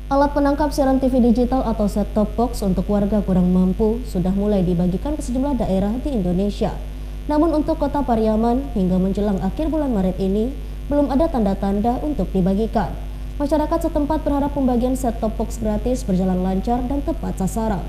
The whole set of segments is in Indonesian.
Alat penangkap siaran TV digital atau set-top box untuk warga kurang mampu sudah mulai dibagikan ke sejumlah daerah di Indonesia. Namun untuk Kota Pariaman hingga menjelang akhir bulan Maret ini belum ada tanda-tanda untuk dibagikan. Masyarakat setempat berharap pembagian set-top box gratis berjalan lancar dan tepat sasaran.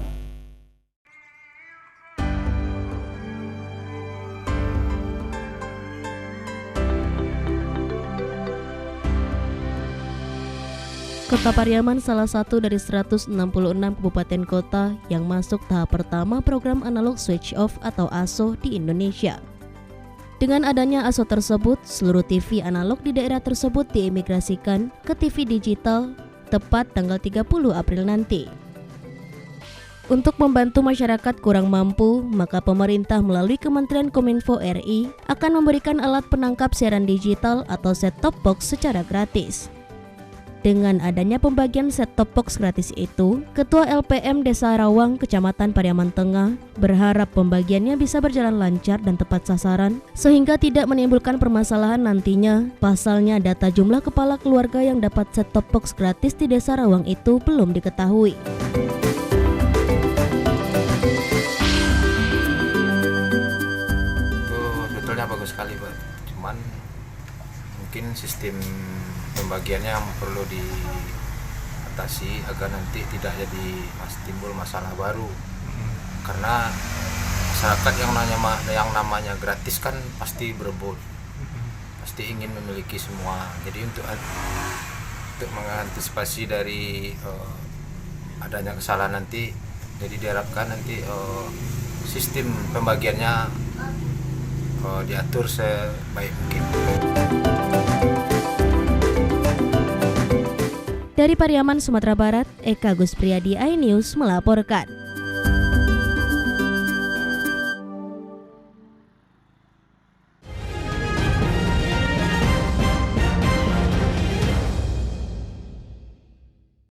Kota Pariaman salah satu dari 166 kabupaten kota yang masuk tahap pertama program analog switch off atau ASO di Indonesia. Dengan adanya ASO tersebut, seluruh TV analog di daerah tersebut diimigrasikan ke TV digital tepat tanggal 30 April nanti. Untuk membantu masyarakat kurang mampu, maka pemerintah melalui Kementerian Kominfo RI akan memberikan alat penangkap siaran digital atau set-top box secara gratis. Dengan adanya pembagian set-top box gratis itu, Ketua LPM Desa Rawang, Kecamatan Pariaman Tengah, berharap pembagiannya bisa berjalan lancar dan tepat sasaran, sehingga tidak menimbulkan permasalahan nantinya. Pasalnya data jumlah kepala keluarga yang dapat set-top box gratis di Desa Rawang itu belum diketahui. Sebetulnya bagus sekali, Pak. Cuman mungkin sistem pembagiannya yang perlu diatasi agar nanti tidak jadi timbul masalah baru. Karena masyarakat yang namanya gratis kan pasti berebut, pasti ingin memiliki semua. Jadi untuk mengantisipasi dari adanya kesalahan nanti, jadi diharapkan nanti sistem pembagiannya diatur sebaik mungkin. Dari Pariaman, Sumatera Barat, Eka Gus Priyadi, iNews melaporkan.